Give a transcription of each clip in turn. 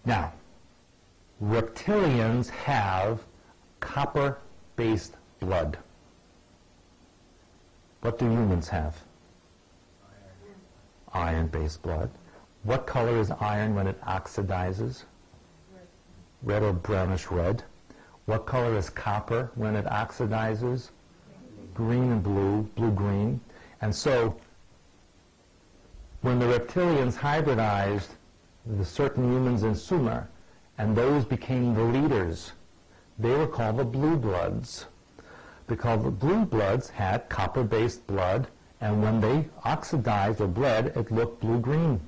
Now, reptilians have copper-based blood. What do humans have? Iron-based blood. What color is iron when it oxidizes? Red or brownish red. What color is copper when it oxidizes? Green and blue, blue-green. And so, when the reptilians hybridized the certain humans in Sumer, and those became the leaders, they were called the blue bloods, because the blue bloods had copper-based blood, and when they oxidized or bled, it looked blue-green.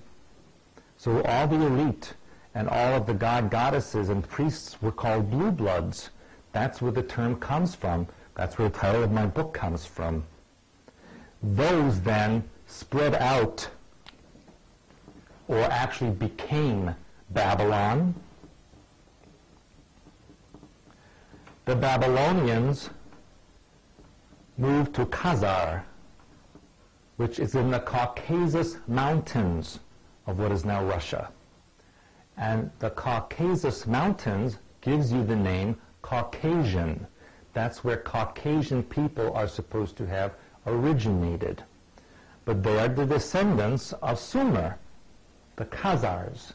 So all the elite and all of the goddesses and priests were called blue bloods. That's where the term comes from. That's where the title of my book comes from. Those then spread out, or actually became Babylon. The Babylonians moved to Khazar, which is in the Caucasus Mountains of what is now Russia. And the Caucasus Mountains gives you the name Caucasian. That's where Caucasian people are supposed to have originated. But they are the descendants of Sumer, the Khazars.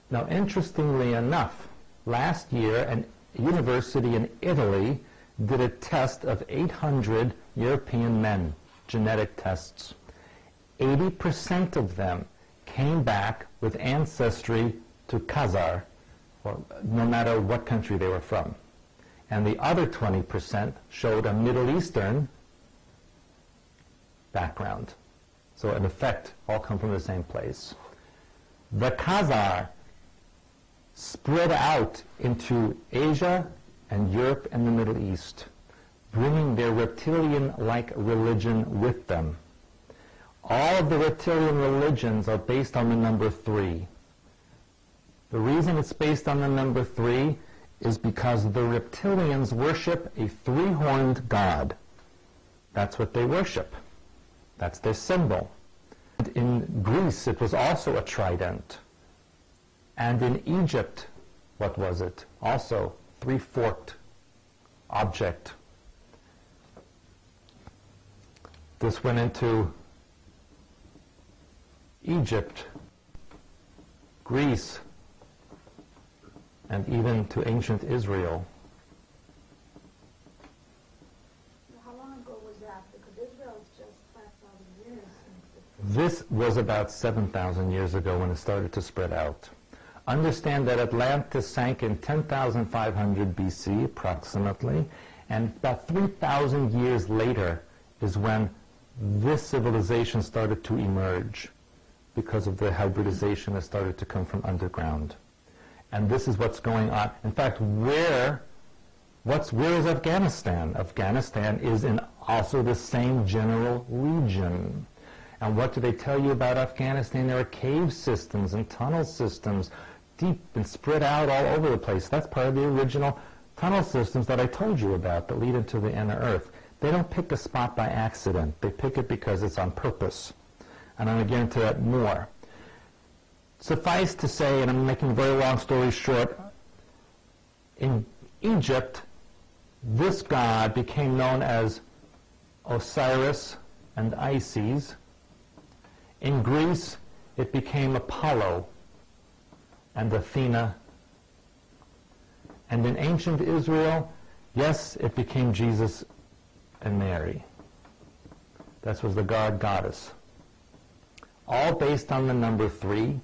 Now, interestingly enough, last year an university in Italy did a test of 800 European men, genetic tests. 80% of them came back with ancestry to Khazar, or no matter what country they were from. And the other 20% showed a Middle Eastern background. So in effect, all come from the same place. The Khazar spread out into Asia and Europe and the Middle East, bringing their reptilian-like religion with them. All of the reptilian religions are based on the number 3. The reason it's based on the number 3 is because the reptilians worship a 3-horned god. That's what they worship. That's their symbol. And in Greece, it was also a trident. And in Egypt, what was it? Also 3-forked object. This went into Egypt, Greece, and even to ancient Israel. How long ago was that? Because Israel is just 5,000 years. This was about 7,000 years ago when it started to spread out. Understand that Atlantis sank in 10,500 BC, approximately, and about 3,000 years later is when this civilization started to emerge because of the hybridization that started to come from underground. And this is what's going on. In fact, where is Afghanistan? Afghanistan is in also the same general region. And what do they tell you about Afghanistan? There are cave systems and tunnel systems, deep and spread out all over the place. That's part of the original tunnel systems that I told you about that lead into the inner earth. They don't pick a spot by accident. They pick it because it's on purpose. And I'm going to get into that more. Suffice to say, and I'm making a very long story short, in Egypt, this god became known as Osiris and Isis. In Greece, it became Apollo and Athena. And in ancient Israel, yes, it became Jesus and Mary. That was the goddess. All based on the number 3,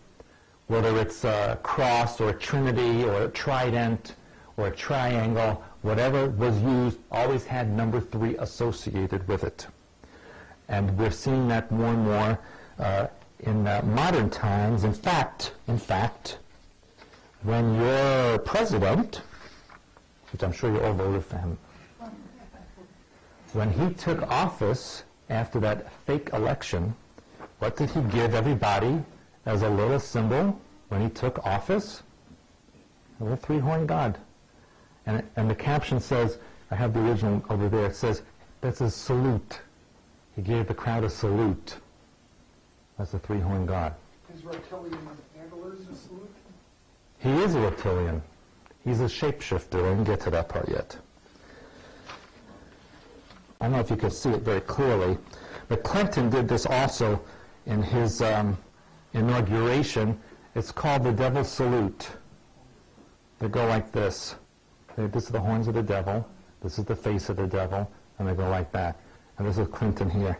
whether it's a cross or a trinity or a trident or a triangle, whatever was used always had number 3 associated with it. And we're seeing that more and more in modern times. In fact, when your president, which I'm sure you all voted for him, when he took office after that fake election, what did he give everybody as a little symbol when he took office? A little 3-horned god. And the caption says, I have the original over there, it says, that's a salute. He gave the crowd a salute. That's a 3-horned god. Is reptilian antlers a salute? He is a reptilian. He's a shapeshifter. I didn't get to that part yet. I don't know if you can see it very clearly, but Clinton did this also in his inauguration. It's called the Devil's Salute. They go like this. This is the horns of the devil. This is the face of the devil. And they go like that. And this is Clinton here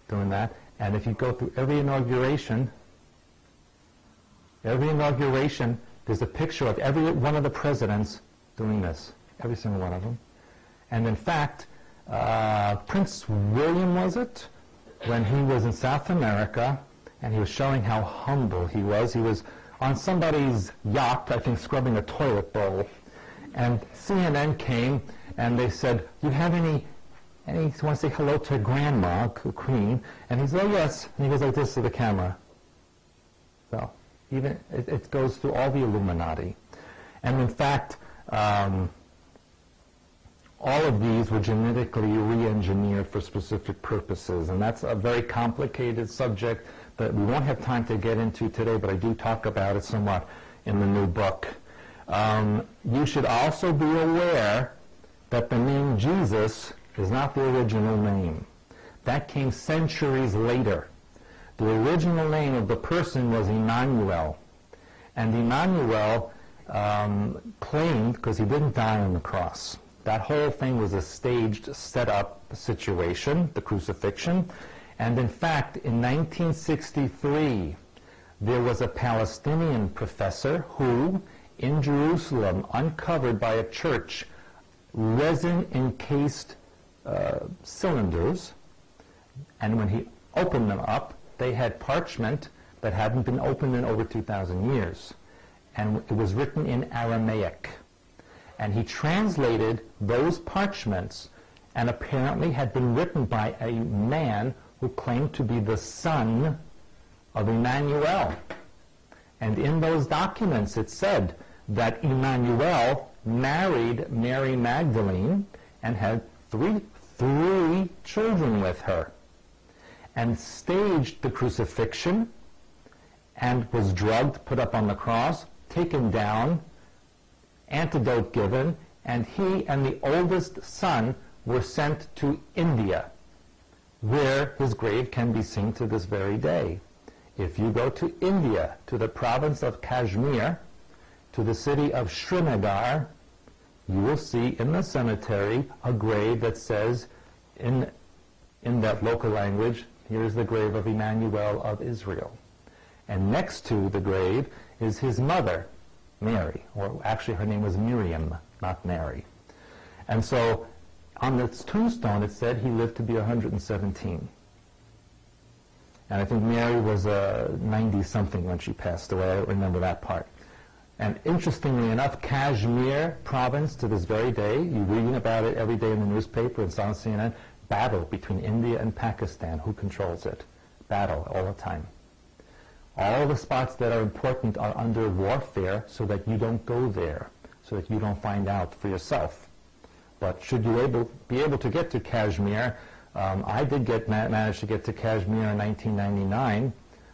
doing that. And if you go through every inauguration, there's a picture of every one of the presidents doing this. Every single one of them. And in fact, Prince William, was it? When he was in South America, and he was showing how humble he was. He was on somebody's yacht, I think, scrubbing a toilet bowl. And CNN came, and they said, "Do you have any you want to say hello to Grandma, Queen?" And he said, "Oh, yes." And he goes like this to the camera. So, even it goes through all the Illuminati. And in fact, all of these were genetically re-engineered for specific purposes, and that's a very complicated subject that we won't have time to get into today, but I do talk about it somewhat in the new book. You should also be aware that the name Jesus is not the original name. That came centuries later. The original name of the person was Emmanuel, and Emmanuel claimed, because he didn't die on the cross, that whole thing was a staged, set-up situation, the crucifixion. And in fact, in 1963, there was a Palestinian professor who, in Jerusalem, uncovered by a church resin-encased cylinders, and when he opened them up, they had parchment that hadn't been opened in over 2,000 years. And it was written in Aramaic. And he translated those parchments, and apparently had been written by a man who claimed to be the son of Emmanuel. And in those documents it said that Emmanuel married Mary Magdalene and had three children with her, and staged the crucifixion, and was drugged, put up on the cross, taken down, antidote given, and he and the oldest son were sent to India, where his grave can be seen to this very day. If you go to India, to the province of Kashmir, to the city of Srinagar, you will see in the cemetery a grave that says, in that local language, here is the grave of Emmanuel of Israel. And next to the grave is his mother, Mary, or actually her name was Miriam, not Mary. And so on its tombstone it said he lived to be 117. And I think Mary was 90-something when she passed away. I don't remember that part. And interestingly enough, Kashmir province to this very day, you're reading about it every day in the newspaper, it's on CNN, battle between India and Pakistan. Who controls it? Battle all the time. All the spots that are important are under warfare so that you don't go there, so that you don't find out for yourself. But should you be able to get to Kashmir, I did manage to get to Kashmir in 1999,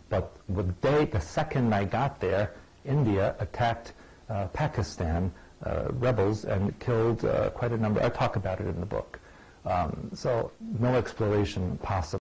but the second I got there, India attacked Pakistan rebels and killed quite a number. I talk about it in the book. So no exploration possible.